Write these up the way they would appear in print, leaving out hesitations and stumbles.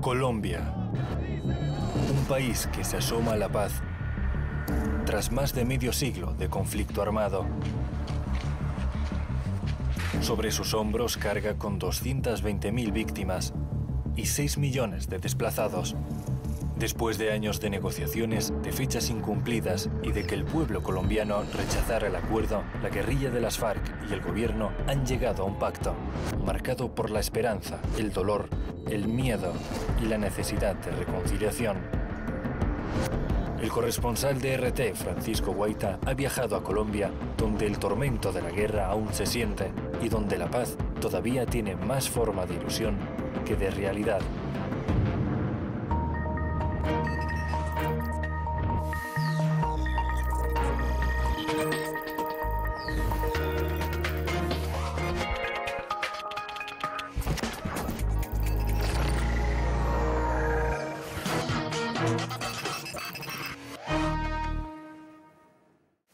Colombia, un país que se asoma a la paz tras más de medio siglo de conflicto armado. Sobre sus hombros carga con 220.000 víctimas y 6 millones de desplazados. Después de años de negociaciones, de fechas incumplidas y de que el pueblo colombiano rechazara el acuerdo, la guerrilla de las FARC y el gobierno han llegado a un pacto, marcado por la esperanza, el dolor, el miedo y la necesidad de reconciliación. El corresponsal de RT, Francisco Guaita, ha viajado a Colombia, donde el tormento de la guerra aún se siente y donde la paz todavía tiene más forma de ilusión que de realidad.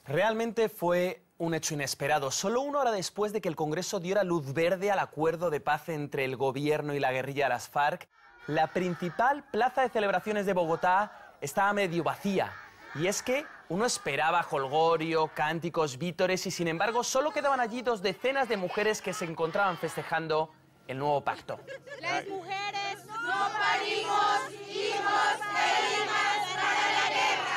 Realmente fue un hecho inesperado. Solo una hora después de que el Congreso diera luz verde al acuerdo de paz entre el gobierno y la guerrilla de las FARC, la principal plaza de celebraciones de Bogotá estaba medio vacía. Y es que uno esperaba jolgorio, cánticos, vítores y sin embargo solo quedaban allí 2 decenas de mujeres que se encontraban festejando el nuevo pacto. Las mujeres no parimos hijos e hijas para la guerra.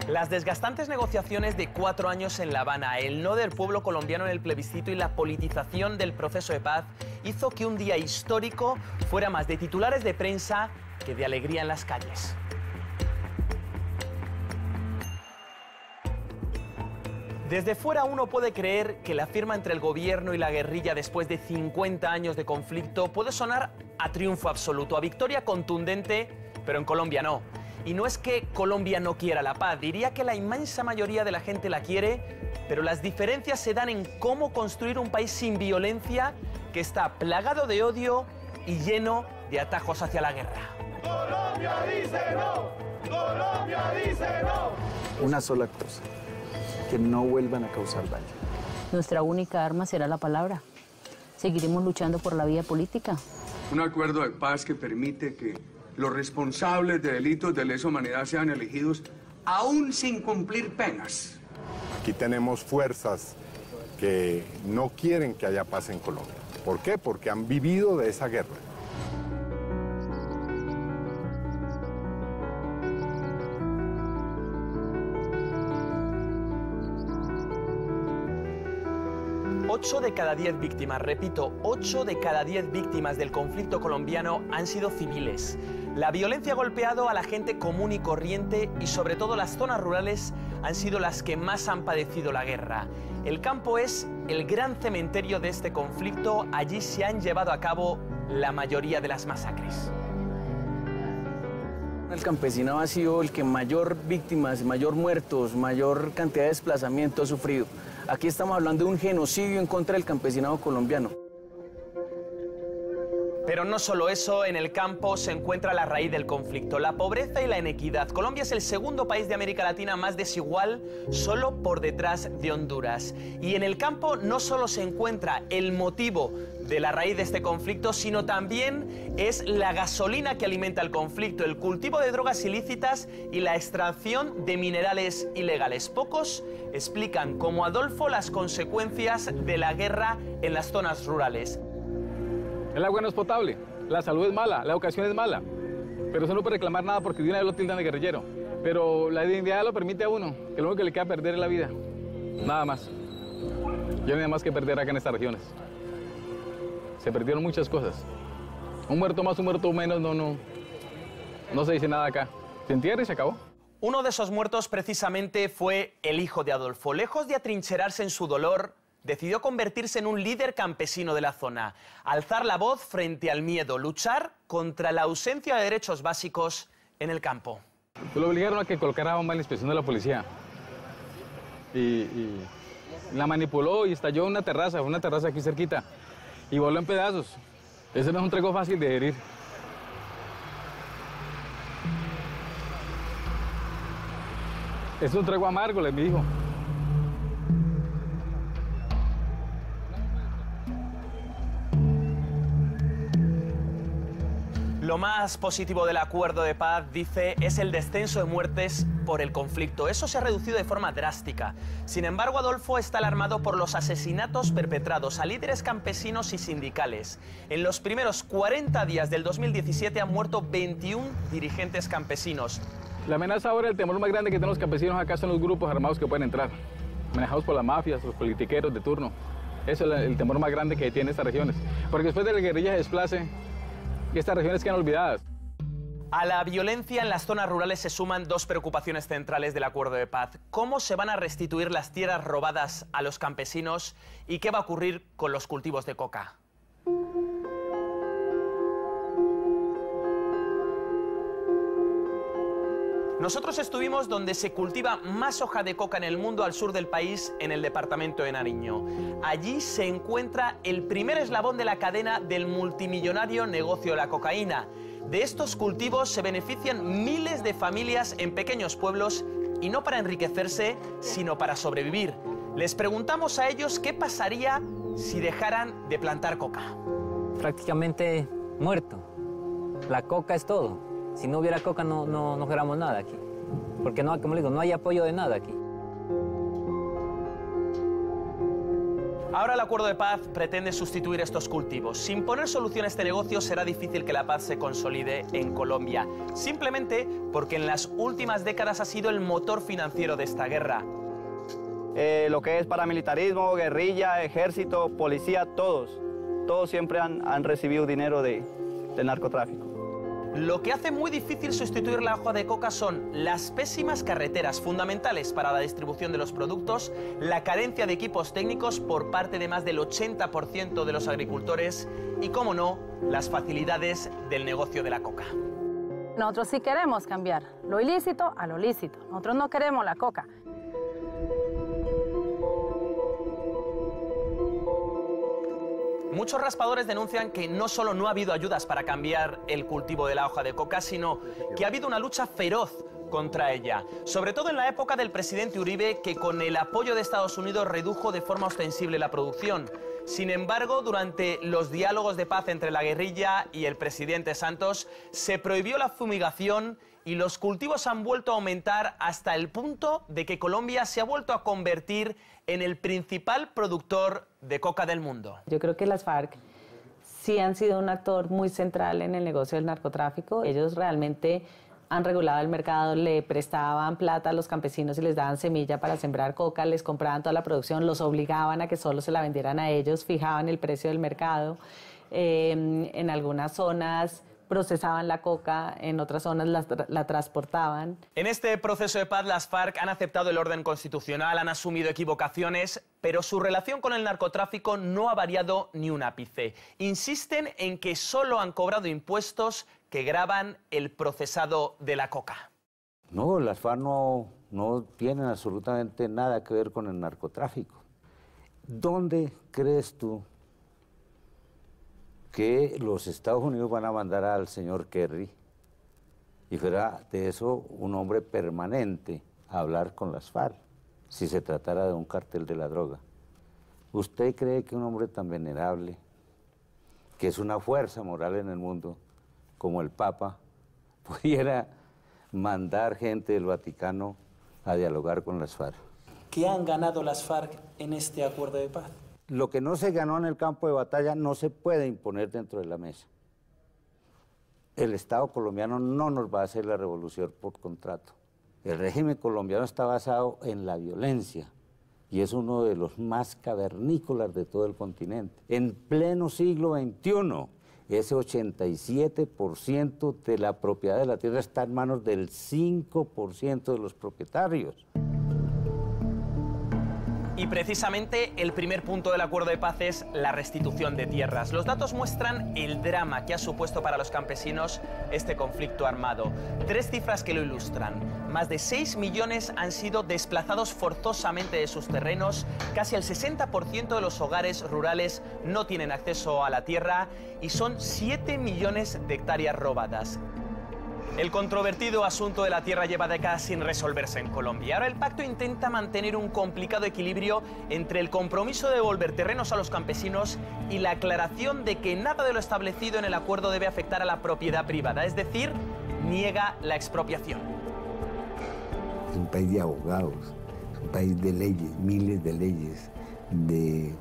Las desgastantes negociaciones de 4 años en La Habana, el no del pueblo colombiano en el plebiscito y la politización del proceso de paz hizo que un día histórico fuera más de titulares de prensa que de alegría en las calles. Desde fuera uno puede creer que la firma entre el gobierno y la guerrilla después de 50 años de conflicto puede sonar a triunfo absoluto, a victoria contundente, pero en Colombia no. Y no es que Colombia no quiera la paz, diría que la inmensa mayoría de la gente la quiere, pero las diferencias se dan en cómo construir un país sin violencia que está plagado de odio y lleno de atajos hacia la guerra. Colombia dice no, Colombia dice no. Una sola cosa, que no vuelvan a causar daño. Nuestra única arma será la palabra. Seguiremos luchando por la vía política. Un acuerdo de paz que permite que los responsables de delitos de lesa humanidad sean elegidos aún sin cumplir penas. Aquí tenemos fuerzas que no quieren que haya paz en Colombia. ¿Por qué? Porque han vivido de esa guerra. Ocho de cada 10 víctimas, repito, 8 de cada 10 víctimas del conflicto colombiano han sido civiles. La violencia ha golpeado a la gente común y corriente y sobre todo las zonas rurales han sido las que más han padecido la guerra. El campo es el gran cementerio de este conflicto, allí se han llevado a cabo la mayoría de las masacres. El campesinado ha sido el que mayor víctimas, mayor muertos, mayor cantidad de desplazamiento ha sufrido. Aquí estamos hablando de un genocidio en contra del campesinado colombiano. Pero no solo eso, en el campo se encuentra la raíz del conflicto, la pobreza y la inequidad. Colombia es el segundo país de América Latina más desigual, solo por detrás de Honduras. Y en el campo no solo se encuentra el motivo de la raíz de este conflicto, sino también es la gasolina que alimenta el conflicto, el cultivo de drogas ilícitas y la extracción de minerales ilegales. Pocos explican, como Adolfo, las consecuencias de la guerra en las zonas rurales. El agua no es potable, la salud es mala, la educación es mala. Pero eso no puede reclamar nada porque de una vez lo tildan de guerrillero. Pero la dignidad lo permite a uno, que lo único que le queda perder es la vida. Nada más. Yo no hay más que perder acá en estas regiones. Se perdieron muchas cosas. Un muerto más, un muerto menos, no se dice nada acá. Se entierra y se acabó. Uno de esos muertos precisamente fue el hijo de Adolfo. Lejos de atrincherarse en su dolor, decidió convertirse en un líder campesino de la zona, alzar la voz frente al miedo, luchar contra la ausencia de derechos básicos en el campo. Lo obligaron a que colocara bomba en la inspección de la policía. Y la manipuló y estalló una terraza aquí cerquita, y voló en pedazos. Ese no es un trago fácil de herir. Es un trago amargo, les dijo. Lo más positivo del acuerdo de paz, dice, es el descenso de muertes por el conflicto. Eso se ha reducido de forma drástica. Sin embargo, Adolfo está alarmado por los asesinatos perpetrados a líderes campesinos y sindicales. En los primeros 40 días del 2017 han muerto 21 dirigentes campesinos. La amenaza ahora, el temor más grande que tienen los campesinos acá son los grupos armados que pueden entrar, manejados por las mafias, los politiqueros de turno. Eso es el temor más grande que tienen estas regiones. Porque después de la guerrilla se desplace, y estas regiones quedan olvidadas. A la violencia en las zonas rurales se suman dos preocupaciones centrales del acuerdo de paz. ¿Cómo se van a restituir las tierras robadas a los campesinos? ¿Y qué va a ocurrir con los cultivos de coca? Nosotros estuvimos donde se cultiva más hoja de coca en el mundo, al sur del país, en el departamento de Nariño. Allí se encuentra el primer eslabón de la cadena del multimillonario negocio de la cocaína. De estos cultivos se benefician miles de familias en pequeños pueblos, y no para enriquecerse, sino para sobrevivir. Les preguntamos a ellos qué pasaría si dejaran de plantar coca. Prácticamente muerto. La coca es todo. Si no hubiera coca no fuéramos nada aquí. Porque no, como digo, no hay apoyo de nada aquí. Ahora el acuerdo de paz pretende sustituir estos cultivos. Sin poner solución a este negocio será difícil que la paz se consolide en Colombia. Simplemente porque en las últimas décadas ha sido el motor financiero de esta guerra. Lo que es paramilitarismo, guerrilla, ejército, policía, todos siempre han recibido dinero de narcotráfico. Lo que hace muy difícil sustituir la hoja de coca son las pésimas carreteras fundamentales para la distribución de los productos, la carencia de equipos técnicos por parte de más del 80% de los agricultores y, cómo no, las facilidades del negocio de la coca. Nosotros sí queremos cambiar lo ilícito a lo lícito. Nosotros no queremos la coca. Muchos raspadores denuncian que no solo no ha habido ayudas para cambiar el cultivo de la hoja de coca, sino que ha habido una lucha feroz contra ella. Sobre todo en la época del presidente Uribe, que con el apoyo de Estados Unidos redujo de forma ostensible la producción. Sin embargo, durante los diálogos de paz entre la guerrilla y el presidente Santos, se prohibió la fumigación y los cultivos han vuelto a aumentar hasta el punto de que Colombia se ha vuelto a convertir en el principal productor de coca del mundo. Yo creo que las FARC sí han sido un actor muy central en el negocio del narcotráfico. Ellos realmente han regulado el mercado, le prestaban plata a los campesinos y les daban semilla para sembrar coca, les compraban toda la producción, los obligaban a que solo se la vendieran a ellos, fijaban el precio del mercado. En algunas zonas procesaban la coca, en otras zonas la transportaban. En este proceso de paz, las FARC han aceptado el orden constitucional, han asumido equivocaciones, pero su relación con el narcotráfico no ha variado ni un ápice. Insisten en que solo han cobrado impuestos que gravan el procesado de la coca. No, las FARC no tienen absolutamente nada que ver con el narcotráfico. ¿Dónde crees tú que los Estados Unidos van a mandar al señor Kerry y fuera de eso un hombre permanente a hablar con las FARC, si se tratara de un cartel de la droga? ¿Usted cree que un hombre tan venerable, que es una fuerza moral en el mundo, como el Papa, pudiera mandar gente del Vaticano a dialogar con las FARC? ¿Qué han ganado las FARC en este acuerdo de paz? Lo que no se ganó en el campo de batalla no se puede imponer dentro de la mesa. El Estado colombiano no nos va a hacer la revolución por contrato. El régimen colombiano está basado en la violencia y es uno de los más cavernícolas de todo el continente. En pleno siglo XXI, ese 87% de la propiedad de la tierra está en manos del 5% de los propietarios. Y precisamente el primer punto del acuerdo de paz es la restitución de tierras. Los datos muestran el drama que ha supuesto para los campesinos este conflicto armado. 3 cifras que lo ilustran. Más de 6 millones han sido desplazados forzosamente de sus terrenos, casi el 60% de los hogares rurales no tienen acceso a la tierra y son 7 millones de hectáreas robadas. El controvertido asunto de la tierra lleva décadas sin resolverse en Colombia. Ahora el pacto intenta mantener un complicado equilibrio entre el compromiso de devolver terrenos a los campesinos y la aclaración de que nada de lo establecido en el acuerdo debe afectar a la propiedad privada, es decir, niega la expropiación. Es un país de abogados, es un país de leyes, miles de leyes, de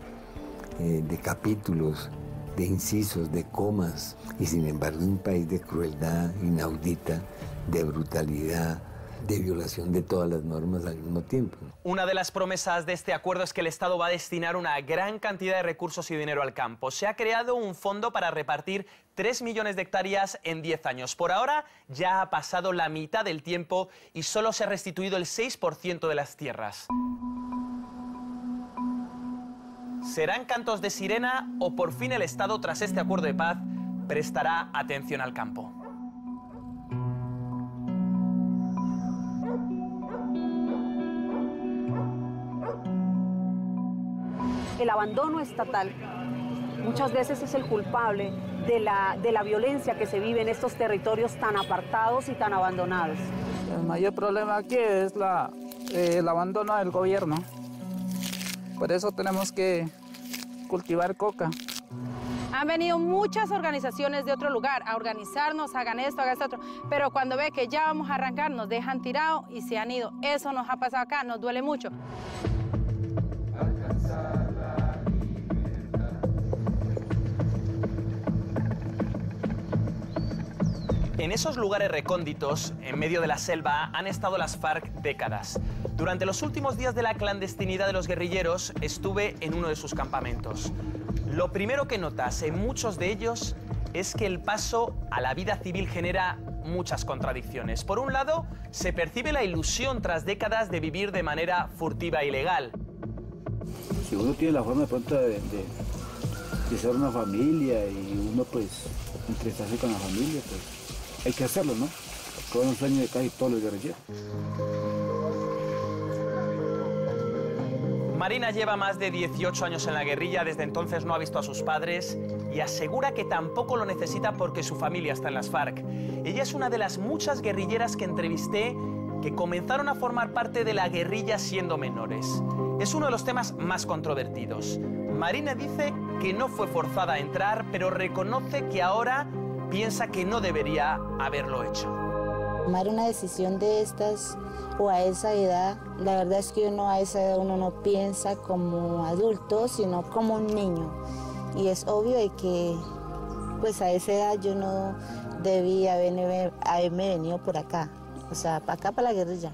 capítulos, de incisos, de comas, y sin embargo un país de crueldad inaudita, de brutalidad, de violación de todas las normas al mismo tiempo. Una de las promesas de este acuerdo es que el Estado va a destinar una gran cantidad de recursos y dinero al campo. Se ha creado un fondo para repartir 3 millones de hectáreas en 10 años. Por ahora ya ha pasado la mitad del tiempo y solo se ha restituido el 6% de las tierras. ¿Serán cantos de sirena o por fin el Estado, tras este acuerdo de paz, prestará atención al campo? El abandono estatal muchas veces es el culpable de la violencia que se vive en estos territorios tan apartados y tan abandonados. El mayor problema aquí es el abandono del gobierno. Por eso tenemos que cultivar coca. Han venido muchas organizaciones de otro lugar a organizarnos, hagan esto, hagan esto otro, pero cuando ve que ya vamos a arrancar, nos dejan tirados y se han ido. Eso nos ha pasado acá, nos duele mucho. En esos lugares recónditos, en medio de la selva, han estado las FARC décadas. Durante los últimos días de la clandestinidad de los guerrilleros, estuve en uno de sus campamentos. Lo primero que notas en muchos de ellos es que el paso a la vida civil genera muchas contradicciones. Por un lado, se percibe la ilusión tras décadas de vivir de manera furtiva y legal. Si uno tiene la forma de pronto de ser una familia y uno pues interesarse con la familia, pues hay que hacerlo, ¿no? Todo un sueño de casi todos los guerrilleros. Marina lleva más de 18 años en la guerrilla, desde entonces no ha visto a sus padres y asegura que tampoco lo necesita porque su familia está en las FARC. Ella es una de las muchas guerrilleras que entrevisté que comenzaron a formar parte de la guerrilla siendo menores. Es uno de los temas más controvertidos. Marina dice que no fue forzada a entrar, pero reconoce que ahora piensa que no debería haberlo hecho. Tomar una decisión de estas o a esa edad, la verdad es que a esa edad uno no piensa como adulto, sino como un niño. Y es obvio de que pues a esa edad yo no debía haberme venido por acá, o sea, para acá, para la guerrilla.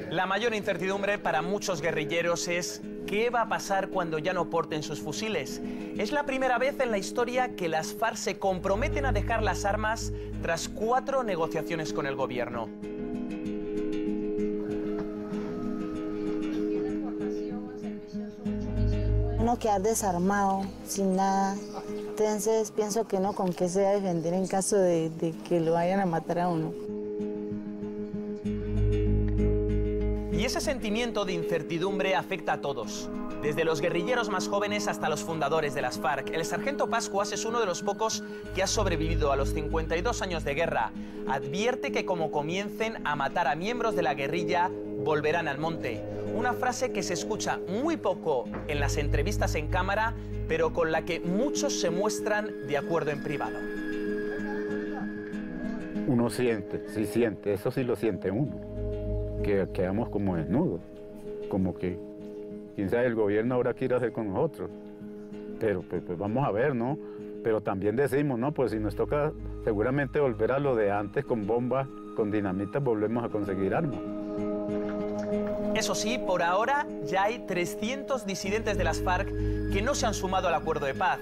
La mayor incertidumbre para muchos guerrilleros es ¿qué va a pasar cuando ya no porten sus fusiles? Es la primera vez en la historia que las FARC se comprometen a dejar las armas tras 4 negociaciones con el gobierno. Uno quedar desarmado, sin nada, entonces pienso que no, con qué se va a defender en caso de que lo vayan a matar a uno. Y ese sentimiento de incertidumbre afecta a todos, desde los guerrilleros más jóvenes hasta los fundadores de las FARC. El sargento Pascuas es uno de los pocos que ha sobrevivido a los 52 años de guerra. Advierte que como comiencen a matar a miembros de la guerrilla, volverán al monte. Una frase que se escucha muy poco en las entrevistas en cámara, pero con la que muchos se muestran de acuerdo en privado. Uno siente, sí siente, eso sí lo siente uno. Que quedamos como desnudos, como que, quién sabe, el gobierno ahora quiere hacer con nosotros. Pero pues vamos a ver, ¿no? Pero también decimos, ¿no? Pues si nos toca seguramente volver a lo de antes, con bombas, con dinamitas, volvemos a conseguir armas. Eso sí, por ahora ya hay 300 disidentes de las FARC que no se han sumado al acuerdo de paz.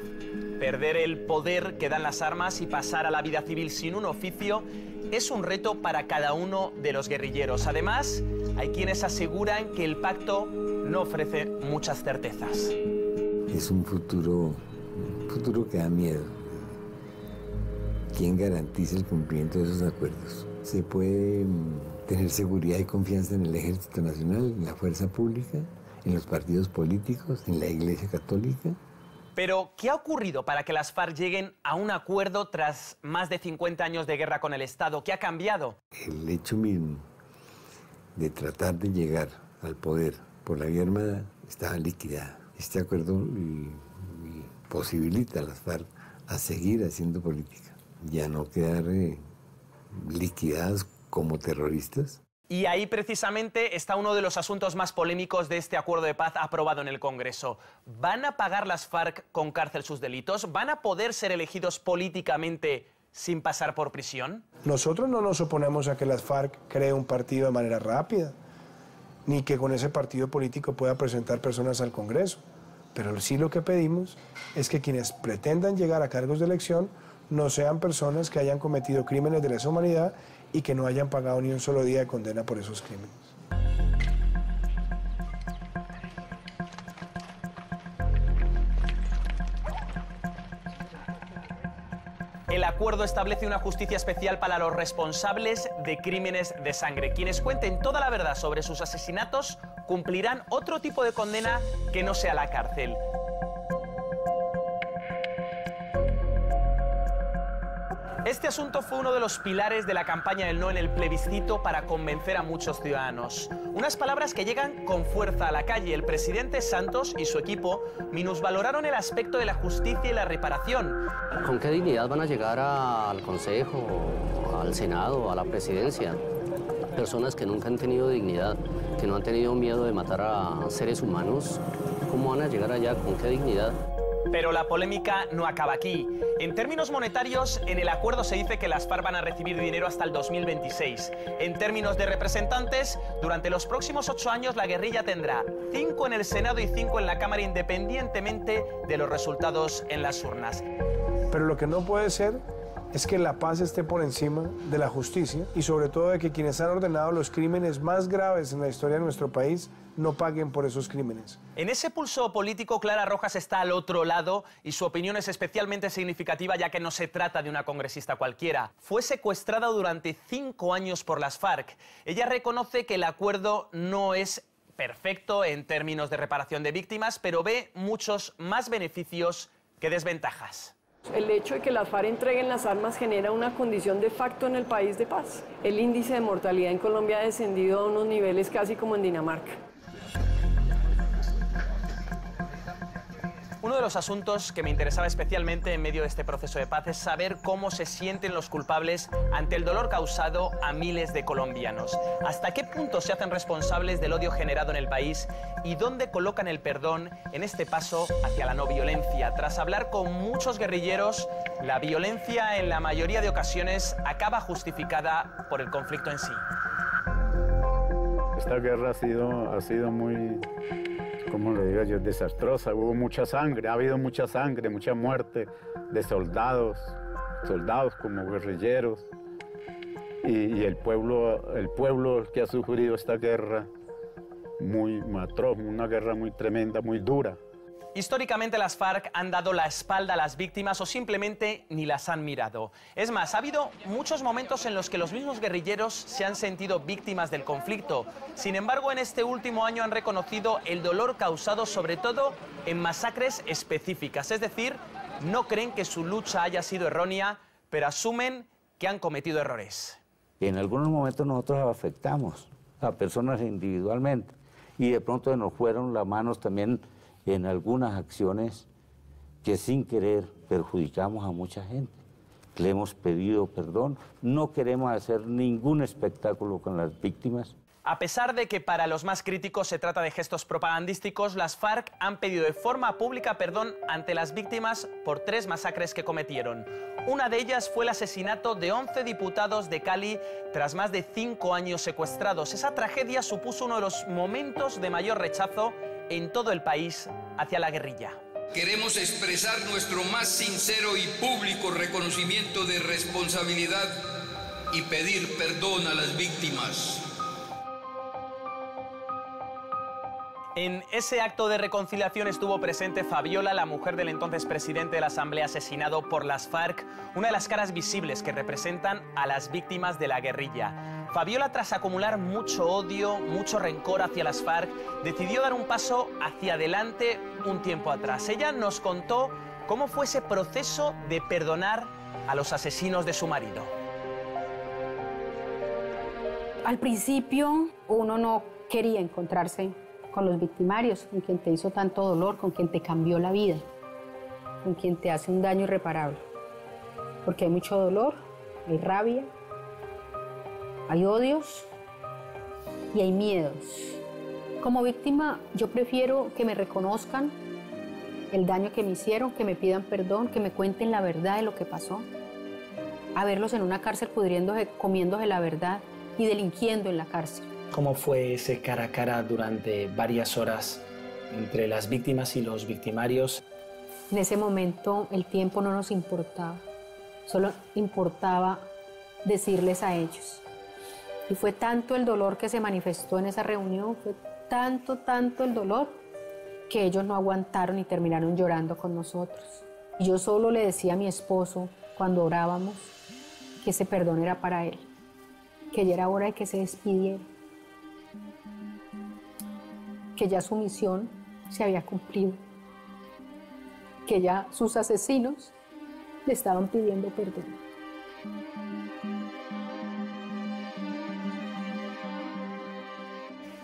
Perder el poder que dan las armas y pasar a la vida civil sin un oficio es un reto para cada uno de los guerrilleros. Además, hay quienes aseguran que el pacto no ofrece muchas certezas. Es un futuro que da miedo. ¿Quién garantiza el cumplimiento de esos acuerdos? Se puede tener seguridad y confianza en el Ejército Nacional, en la fuerza pública, en los partidos políticos, en la Iglesia Católica. Pero, ¿qué ha ocurrido para que las FARC lleguen a un acuerdo tras más de 50 años de guerra con el Estado? ¿Qué ha cambiado? El hecho mismo de tratar de llegar al poder por la vía armada estaba liquidada. Este acuerdo posibilita a las FARC a seguir haciendo política, ya no quedar liquidadas como terroristas. Y ahí precisamente está uno de los asuntos más polémicos de este acuerdo de paz aprobado en el Congreso. ¿Van a pagar las FARC con cárcel sus delitos? ¿Van a poder ser elegidos políticamente sin pasar por prisión? Nosotros no nos oponemos a que las FARC cree un partido de manera rápida, ni que con ese partido político pueda presentar personas al Congreso. Pero sí lo que pedimos es que quienes pretendan llegar a cargos de elección no sean personas que hayan cometido crímenes de lesa humanidad y que no hayan pagado ni un solo día de condena por esos crímenes. El acuerdo establece una justicia especial para los responsables de crímenes de sangre. Quienes cuenten toda la verdad sobre sus asesinatos cumplirán otro tipo de condena que no sea la cárcel. Este asunto fue uno de los pilares de la campaña del no en el plebiscito para convencer a muchos ciudadanos. Unas palabras que llegan con fuerza a la calle. El presidente Santos y su equipo minusvaloraron el aspecto de la justicia y la reparación. ¿Con qué dignidad van a llegar al Consejo, al Senado, a la Presidencia? Personas que nunca han tenido dignidad, que no han tenido miedo de matar a seres humanos. ¿Cómo van a llegar allá? ¿Con qué dignidad? Pero la polémica no acaba aquí. En términos monetarios, en el acuerdo se dice que las FARC van a recibir dinero hasta el 2026. En términos de representantes, durante los próximos 8 años la guerrilla tendrá 5 en el Senado y 5 en la Cámara, independientemente de los resultados en las urnas. Pero lo que no puede ser es que la paz esté por encima de la justicia y sobre todo de que quienes han ordenado los crímenes más graves en la historia de nuestro país no paguen por esos crímenes. En ese pulso político, Clara Rojas está al otro lado y su opinión es especialmente significativa ya que no se trata de una congresista cualquiera. Fue secuestrada durante 5 años por las FARC. Ella reconoce que el acuerdo no es perfecto en términos de reparación de víctimas, pero ve muchos más beneficios que desventajas. El hecho de que las FARC entreguen las armas genera una condición de facto en el país de paz. El índice de mortalidad en Colombia ha descendido a unos niveles casi como en Dinamarca. Uno de los asuntos que me interesaba especialmente en medio de este proceso de paz es saber cómo se sienten los culpables ante el dolor causado a miles de colombianos. ¿Hasta qué punto se hacen responsables del odio generado en el país? ¿Y dónde colocan el perdón en este paso hacia la no violencia? Tras hablar con muchos guerrilleros, la violencia en la mayoría de ocasiones acaba justificada por el conflicto en sí. Esta guerra ha sido muy, como le digo yo, desastrosa. Hubo mucha sangre, ha habido mucha sangre, mucha muerte de soldados como guerrilleros. Y el pueblo que ha sufrido esta guerra muy atroz, una guerra muy tremenda, muy dura. Históricamente las FARC han dado la espalda a las víctimas o simplemente ni las han mirado. Es más, ha habido muchos momentos en los que los mismos guerrilleros se han sentido víctimas del conflicto. Sin embargo, en este último año han reconocido el dolor causado sobre todo en masacres específicas. Es decir, no creen que su lucha haya sido errónea, pero asumen que han cometido errores. En algunos momentos nosotros afectamos a personas individualmente y de pronto nos fueron las manos también en algunas acciones que sin querer perjudicamos a mucha gente. Le hemos pedido perdón, no queremos hacer ningún espectáculo con las víctimas. A pesar de que para los más críticos se trata de gestos propagandísticos, las FARC han pedido de forma pública perdón ante las víctimas por 3 masacres que cometieron. Una de ellas fue el asesinato de 11 diputados de Cali tras más de 5 años secuestrados. Esa tragedia supuso uno de los momentos de mayor rechazo en todo el país hacia la guerrilla. Queremos expresar nuestro más sincero y público reconocimiento de responsabilidad y pedir perdón a las víctimas. En ese acto de reconciliación estuvo presente Fabiola, la mujer del entonces presidente de la Asamblea asesinado por las FARC, una de las caras visibles que representan a las víctimas de la guerrilla. Fabiola, tras acumular mucho odio, mucho rencor hacia las FARC, decidió dar un paso hacia adelante un tiempo atrás. Ella nos contó cómo fue ese proceso de perdonar a los asesinos de su marido. Al principio uno no quería encontrarse con los victimarios, con quien te hizo tanto dolor, con quien te cambió la vida, con quien te hace un daño irreparable. Porque hay mucho dolor, hay rabia, hay odios y hay miedos. Como víctima, yo prefiero que me reconozcan el daño que me hicieron, que me pidan perdón, que me cuenten la verdad de lo que pasó, a verlos en una cárcel pudriéndose, comiéndose la verdad y delinquiendo en la cárcel. ¿Cómo fue ese cara a cara durante varias horas entre las víctimas y los victimarios? En ese momento el tiempo no nos importaba, solo importaba decirles a ellos. Y fue tanto el dolor que se manifestó en esa reunión, fue tanto el dolor, que ellos no aguantaron y terminaron llorando con nosotros. Y yo solo le decía a mi esposo, cuando orábamos, que ese perdón era para él, que ya era hora de que se despidiera, que ya su misión se había cumplido, que ya sus asesinos le estaban pidiendo perdón.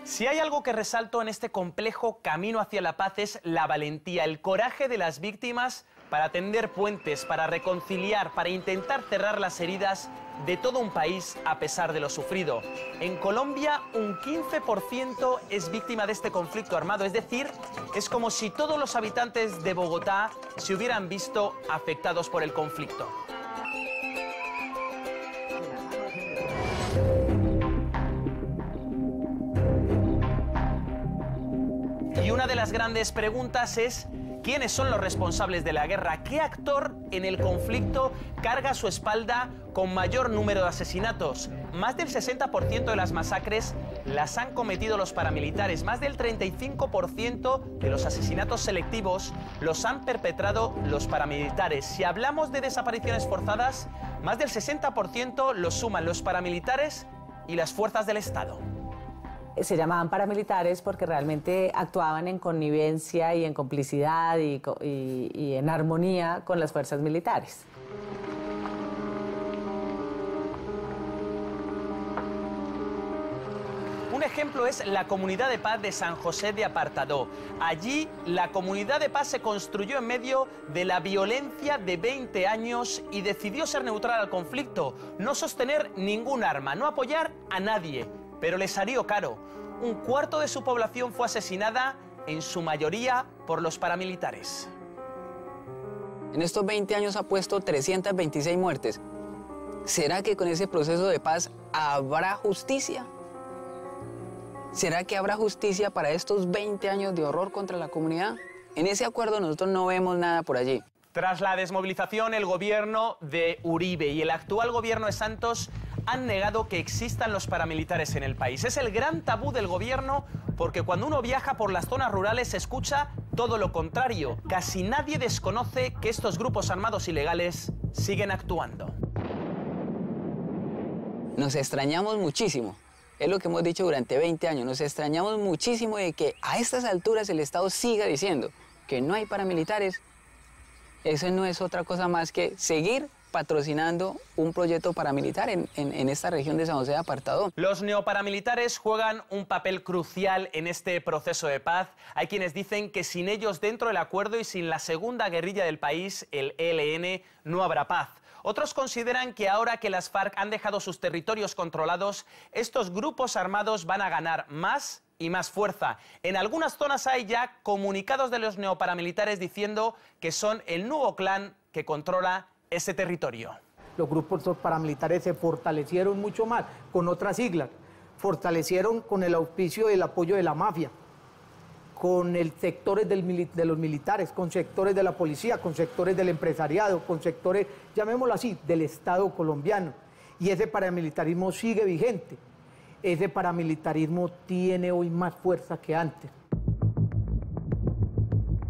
Si hay algo que resalto en este complejo camino hacia la paz es la valentía, el coraje de las víctimas para tender puentes, para reconciliar, para intentar cerrar las heridas de todo un país a pesar de lo sufrido. En Colombia, un 15% es víctima de este conflicto armado, es decir, es como si todos los habitantes de Bogotá se hubieran visto afectados por el conflicto. Y una de las grandes preguntas es: ¿quiénes son los responsables de la guerra? ¿Qué actor en el conflicto carga a su espalda con mayor número de asesinatos? Más del 60% de las masacres las han cometido los paramilitares. Más del 35% de los asesinatos selectivos los han perpetrado los paramilitares. Si hablamos de desapariciones forzadas, más del 60% los suman los paramilitares y las fuerzas del Estado. Se llamaban paramilitares porque realmente actuaban en connivencia y en complicidad y en armonía con las fuerzas militares. Un ejemplo es la Comunidad de Paz de San José de Apartadó. Allí, la Comunidad de Paz se construyó en medio de la violencia de 20 años y decidió ser neutral al conflicto, no sostener ningún arma, no apoyar a nadie. Pero les salió caro. Un cuarto de su población fue asesinada, en su mayoría por los paramilitares. En estos 20 años ha puesto 326 muertes. ¿Será que con ese proceso de paz habrá justicia? ¿Será que habrá justicia para estos 20 años de horror contra la comunidad? En ese acuerdo nosotros no vemos nada por allí. Tras la desmovilización, el gobierno de Uribe y el actual gobierno de Santos han negado que existan los paramilitares en el país. Es el gran tabú del gobierno porque cuando uno viaja por las zonas rurales se escucha todo lo contrario. Casi nadie desconoce que estos grupos armados ilegales siguen actuando. Nos extrañamos muchísimo. Es lo que hemos dicho durante 20 años. Nos extrañamos muchísimo de que a estas alturas el Estado siga diciendo que no hay paramilitares. Eso no es otra cosa más que seguir patrocinando un proyecto paramilitar en esta región de San José de Apartadó. Los neoparamilitares juegan un papel crucial en este proceso de paz. Hay quienes dicen que sin ellos dentro del acuerdo y sin la segunda guerrilla del país, el ELN, no habrá paz. Otros consideran que ahora que las FARC han dejado sus territorios controlados, estos grupos armados van a ganar más y más fuerza. En algunas zonas hay ya comunicados de los neoparamilitares diciendo que son el nuevo clan que controla ese territorio. Los grupos paramilitares se fortalecieron mucho más con otras siglas, fortalecieron con el auspicio y el apoyo de la mafia, con el sectores de los militares, con sectores de la policía, con sectores del empresariado, con sectores, llamémoslo así, del Estado colombiano. Y ese paramilitarismo sigue vigente. Ese paramilitarismo tiene hoy más fuerza que antes.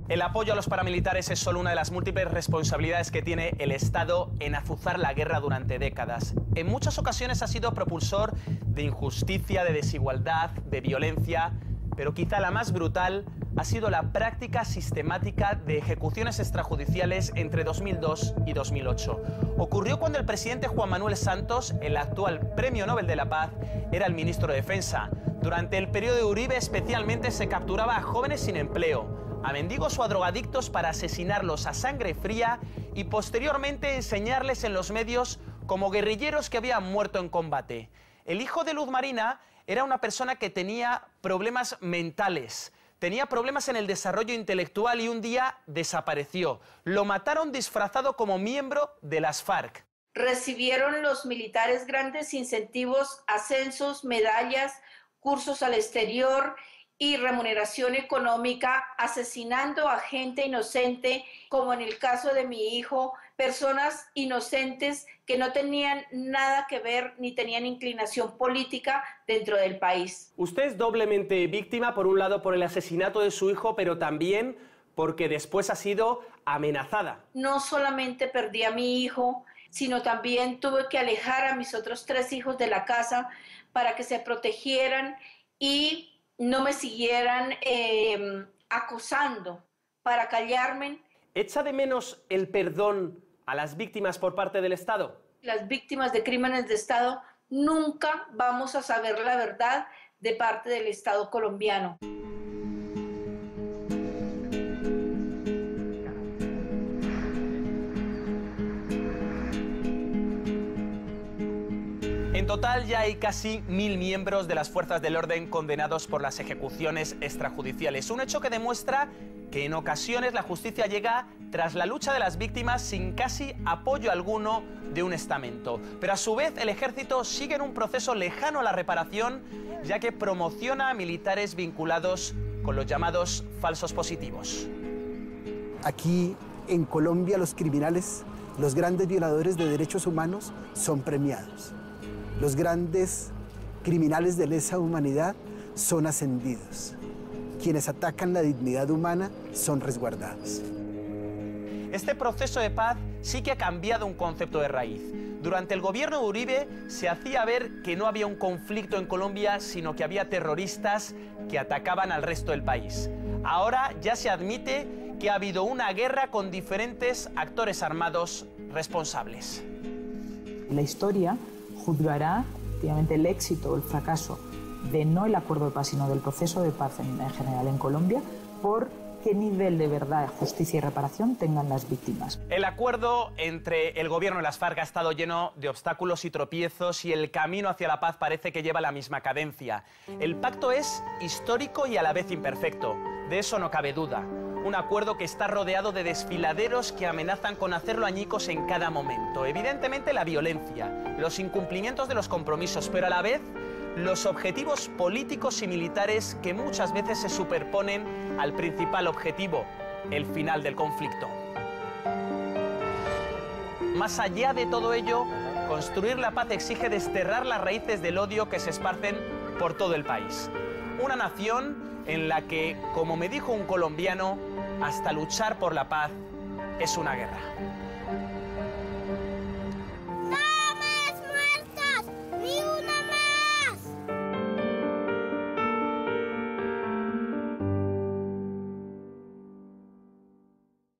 El apoyo a los paramilitares es solo una de las múltiples responsabilidades que tiene el Estado en azuzar la guerra durante décadas. En muchas ocasiones ha sido propulsor de injusticia, de desigualdad, de violencia, pero quizá la más brutal ha sido la práctica sistemática de ejecuciones extrajudiciales entre 2002 y 2008. Ocurrió cuando el presidente Juan Manuel Santos, el actual Premio Nobel de la Paz, era el ministro de Defensa. Durante el periodo de Uribe especialmente se capturaba a jóvenes sin empleo, a mendigos o a drogadictos para asesinarlos a sangre fría y posteriormente enseñarles en los medios como guerrilleros que habían muerto en combate. El hijo de Luz Marina era una persona que tenía problemas mentales, tenía problemas en el desarrollo intelectual y un día desapareció. Lo mataron disfrazado como miembro de las FARC. Recibieron los militares grandes incentivos, ascensos, medallas, cursos al exterior y remuneración económica, asesinando a gente inocente, como en el caso de mi hijo, personas inocentes que no tenían nada que ver ni tenían inclinación política dentro del país. Usted es doblemente víctima, por un lado por el asesinato de su hijo, pero también porque después ha sido amenazada. No solamente perdí a mi hijo, sino también tuve que alejar a mis otros 3 hijos de la casa para que se protegieran y no me siguieran acosando, para callarme. ¿Echa de menos el perdón a las víctimas por parte del Estado? Las víctimas de crímenes de Estado nunca vamos a saber la verdad de parte del Estado colombiano. En total ya hay casi 1000 miembros de las fuerzas del orden condenados por las ejecuciones extrajudiciales. Un hecho que demuestra que en ocasiones la justicia llega tras la lucha de las víctimas sin casi apoyo alguno de un estamento. Pero a su vez el ejército sigue en un proceso lejano a la reparación, ya que promociona a militares vinculados con los llamados falsos positivos. Aquí en Colombia los criminales, los grandes violadores de derechos humanos son premiados. Los grandes criminales de lesa humanidad son ascendidos. Quienes atacan la dignidad humana son resguardados. Este proceso de paz sí que ha cambiado un concepto de raíz. Durante el gobierno de Uribe se hacía ver que no había un conflicto en Colombia, sino que había terroristas que atacaban al resto del país. Ahora ya se admite que ha habido una guerra con diferentes actores armados responsables. La historia juzgará efectivamente el éxito o el fracaso de no el acuerdo de paz, sino del proceso de paz en general en Colombia, por qué nivel de verdad, justicia y reparación tengan las víctimas. El acuerdo entre el gobierno y las FARC ha estado lleno de obstáculos y tropiezos y el camino hacia la paz parece que lleva la misma cadencia. El pacto es histórico y a la vez imperfecto, de eso no cabe duda. Un acuerdo que está rodeado de desfiladeros que amenazan con hacerlo añicos en cada momento. Evidentemente la violencia, los incumplimientos de los compromisos, pero a la vez los objetivos políticos y militares que muchas veces se superponen al principal objetivo, el final del conflicto. Más allá de todo ello, construir la paz exige desterrar las raíces del odio que se esparcen por todo el país. Una nación en la que, como me dijo un colombiano, hasta luchar por la paz es una guerra.